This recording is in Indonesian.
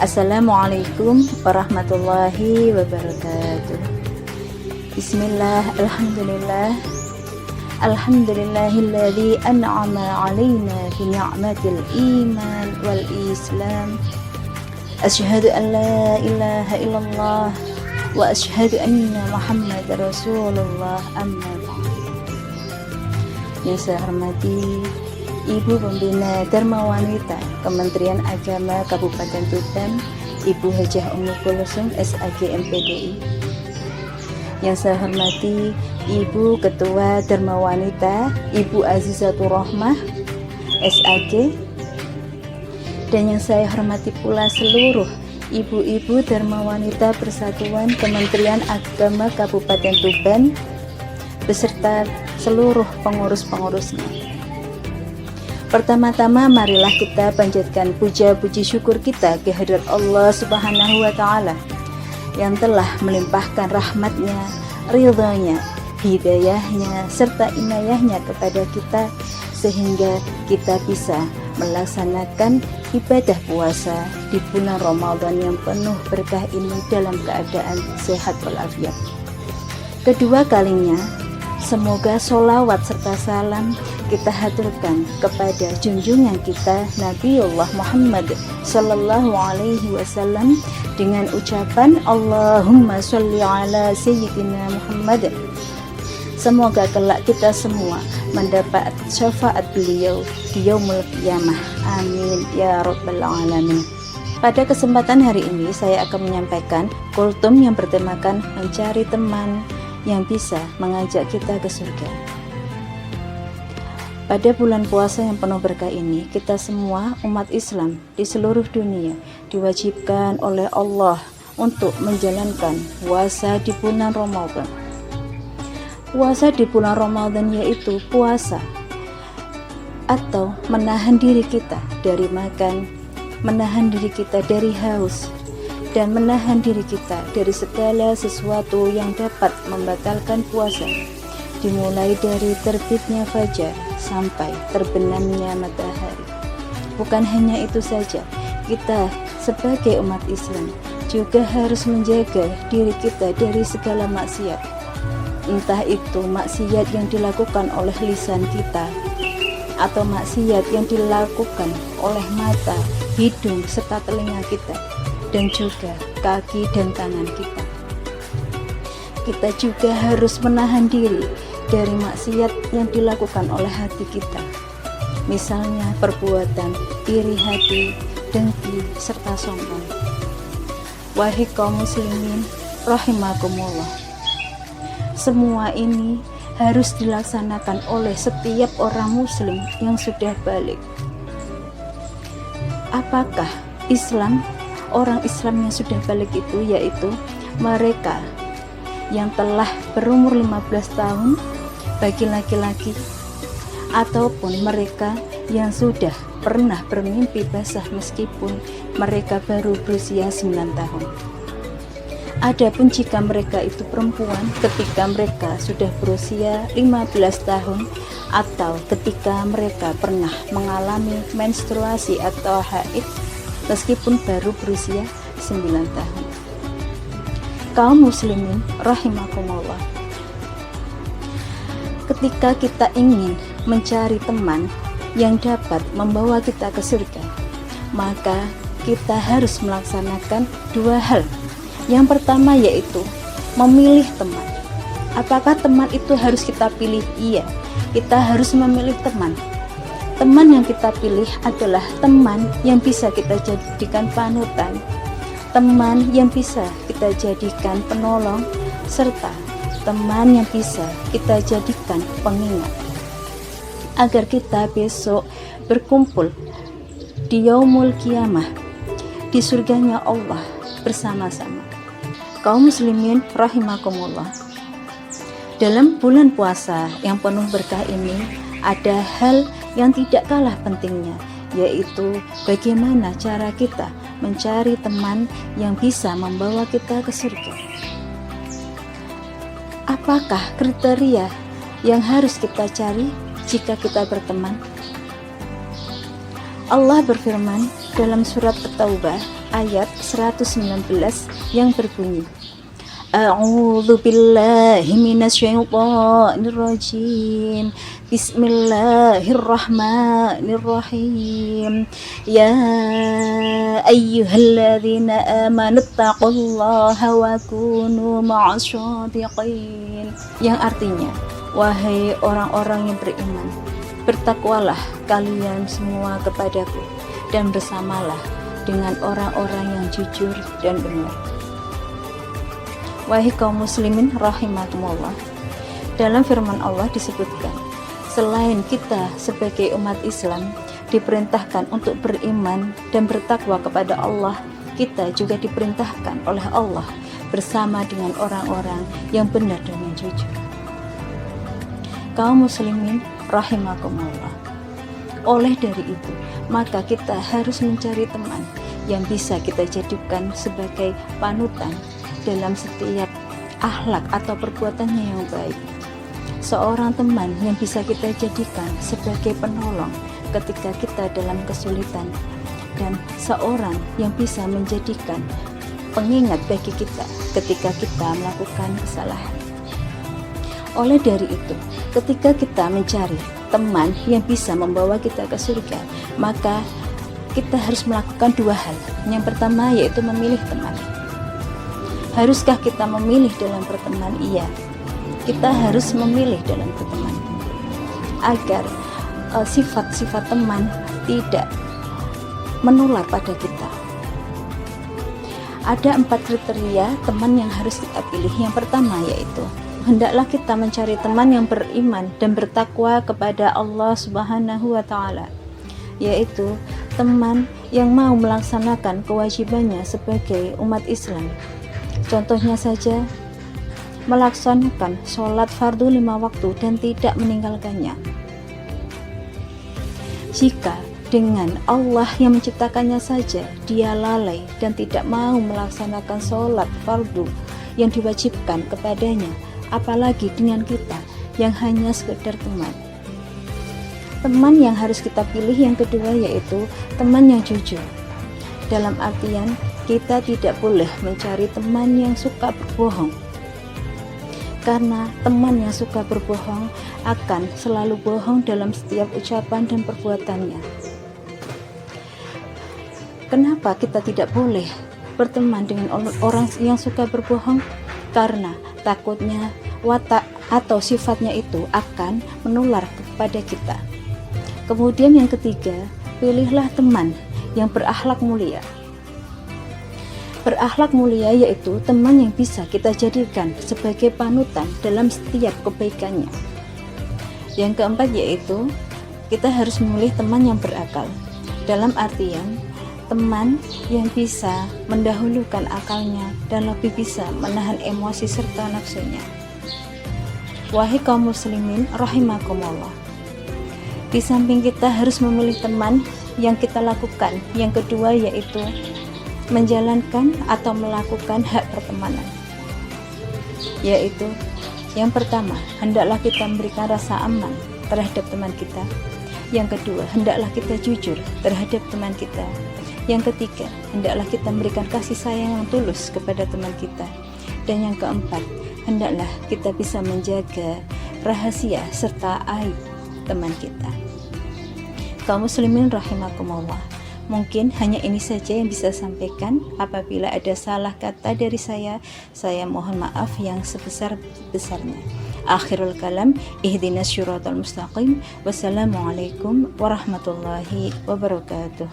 Assalamualaikum warahmatullahi wabarakatuh. Bismillah, alhamdulillah. Alhamdulillahilladzi an'ama 'alaina bi ni'matil iman wal islam. Asyhadu an la ilaha illallah wa asyhadu anna Muhammadar Rasulullah, amma ba'd. Yang saya hormati Ibu Pembina Dharma Wanita Kementerian Agama Kabupaten Tuban, Ibu Hajah Ummu Kulsum SAG MPDI. Yang saya hormati Ibu Ketua Dharma Wanita Ibu Azizatur Rahmah SAG. Dan yang saya hormati pula seluruh ibu-ibu Dharma Wanita Persatuan Kementerian Agama Kabupaten Tuban beserta seluruh pengurus-pengurusnya. Pertama-tama marilah kita panjatkan puja puji syukur kita kehadirat Allah Subhanahu wa Ta'ala yang telah melimpahkan rahmatnya, ridhonya, hidayahnya, serta inayahnya kepada kita sehingga kita bisa melaksanakan ibadah puasa di bulan Ramadan yang penuh berkah ini dalam keadaan sehat walafiat. Kedua kalinya, semoga sholawat serta salam kita haturkan kepada junjungan kita Nabiullah Muhammad sallallahu alaihi wasallam dengan ucapan Allahumma sholli ala sayyidina Muhammad. Semoga kelak kita semua mendapat syafaat beliau di yaumul qiyamah. Amin ya rabbal alamin. Pada kesempatan hari ini saya akan menyampaikan kultum yang bertemakan mencari teman yang bisa mengajak kita ke surga. Pada bulan puasa yang penuh berkah ini, kita semua umat Islam di seluruh dunia diwajibkan oleh Allah untuk menjalankan puasa di bulan Ramadan. Puasa di bulan Ramadan yaitu puasa atau menahan diri kita dari makan, menahan diri kita dari haus, dan menahan diri kita dari segala sesuatu yang dapat membatalkan puasa, dimulai dari terbitnya fajar sampai terbenamnya matahari. Bukan hanya itu saja, kita sebagai umat Islam juga harus menjaga diri kita dari segala maksiat, entah itu maksiat yang dilakukan oleh lisan kita atau maksiat yang dilakukan oleh mata, hidung, serta telinga kita, dan juga kaki dan tangan kita. Kita juga harus menahan diri dari maksiat yang dilakukan oleh hati kita, misalnya perbuatan iri hati, dengki, serta sombong. Wahai kaum muslimin rahimakumullah, semua ini harus dilaksanakan oleh setiap orang muslim yang sudah balik. Apakah Islam? Orang Islam yang sudah balik itu yaitu mereka yang telah berumur 15 tahun bagi laki-laki, ataupun mereka yang sudah pernah bermimpi basah meskipun mereka baru berusia 9 tahun. Adapun jika mereka itu perempuan ketika mereka sudah berusia 15 tahun atau ketika mereka pernah mengalami menstruasi atau haid meskipun baru berusia 9 tahun. Kaum muslimin rahimakumullah, ketika kita ingin mencari teman yang dapat membawa kita ke surga, maka kita harus melaksanakan dua hal. Yang pertama yaitu memilih teman. Apakah teman itu harus kita pilih? Iya, kita harus memilih teman. Teman yang kita pilih adalah teman yang bisa kita jadikan panutan, teman yang bisa kita jadikan penolong, serta teman yang bisa kita jadikan pengingat, agar kita besok berkumpul di yaumul qiyamah, di surganya Allah bersama-sama. Kaum muslimin rahimakumullah, dalam bulan puasa yang penuh berkah ini ada hal yang tidak kalah pentingnya, yaitu bagaimana cara kita mencari teman yang bisa membawa kita ke surga. Apakah kriteria yang harus kita cari jika kita berteman? Allah berfirman dalam surat At-Taubah ayat 119 yang berbunyi, A'udzu billahi minasyaitonir rajim. Bismillahirrahmanirrahim. Ya ayyuhalladzina amanu taqullaha wa kunu ma'asyadiqin. Yang artinya, wahai orang-orang yang beriman, bertakwalah kalian semua kepadaku dan bersamalah dengan orang-orang yang jujur dan benar. Wahai kaum muslimin rahimakumullah, dalam firman Allah disebutkan, selain kita sebagai umat Islam diperintahkan untuk beriman dan bertakwa kepada Allah, kita juga diperintahkan oleh Allah bersama dengan orang-orang yang benar dan yang jujur. Kaum muslimin rahimakumullah, oleh dari itu maka kita harus mencari teman yang bisa kita jadikan sebagai panutan dalam setiap akhlak atau perbuatannya yang baik. Seorang teman yang bisa kita jadikan sebagai penolong ketika kita dalam kesulitan, dan seorang yang bisa menjadikan pengingat bagi kita ketika kita melakukan kesalahan. Oleh dari itu, ketika kita mencari teman yang bisa membawa kita ke surga, maka kita harus melakukan dua hal. Yang pertama yaitu memilih teman. Haruskah kita memilih dalam berteman? Iya, kita harus memilih dalam berteman agar sifat-sifat teman tidak menular pada kita. Ada 4 kriteria teman yang harus kita pilih. Yang pertama yaitu, hendaklah kita mencari teman yang beriman dan bertakwa kepada Allah Subhanahu wa Ta'ala, yaitu teman yang mau melaksanakan kewajibannya sebagai umat Islam. Contohnya saja, melaksanakan sholat fardu 5 waktu dan tidak meninggalkannya. Jika dengan Allah yang menciptakannya saja dia lalai dan tidak mau melaksanakan sholat fardu yang diwajibkan kepadanya, apalagi dengan kita yang hanya sekedar teman. Teman yang harus kita pilih yang kedua yaitu teman yang jujur. Dalam artian, kita tidak boleh mencari teman yang suka berbohong, karena teman yang suka berbohong akan selalu bohong dalam setiap ucapan dan perbuatannya. Kenapa kita tidak boleh berteman dengan orang yang suka berbohong? Karena takutnya watak atau sifatnya itu akan menular kepada kita. Kemudian yang ketiga, pilihlah teman yang berakhlak mulia. Berakhlak mulia yaitu teman yang bisa kita jadikan sebagai panutan dalam setiap kebaikannya. Yang keempat yaitu, kita harus memilih teman yang berakal. Dalam artian, teman yang bisa mendahulukan akalnya dan lebih bisa menahan emosi serta nafsunya. Wahai kaum muslimin rahimakumullah, di samping kita harus memilih teman yang kita lakukan, yang kedua yaitu menjalankan atau melakukan hak pertemanan, yaitu yang pertama, hendaklah kita memberikan rasa aman terhadap teman kita. Yang kedua, hendaklah kita jujur terhadap teman kita. Yang ketiga, hendaklah kita memberikan kasih sayang yang tulus kepada teman kita. Dan yang keempat, hendaklah kita bisa menjaga rahasia serta aib teman kita. Kaum muslimin rahimakumullah, mungkin hanya ini saja yang bisa saya sampaikan. Apabila ada salah kata dari saya mohon maaf yang sebesar-besarnya. Akhirul kalam, ihdinas syiratal mustaqim. Wassalamualaikum warahmatullahi wabarakatuh.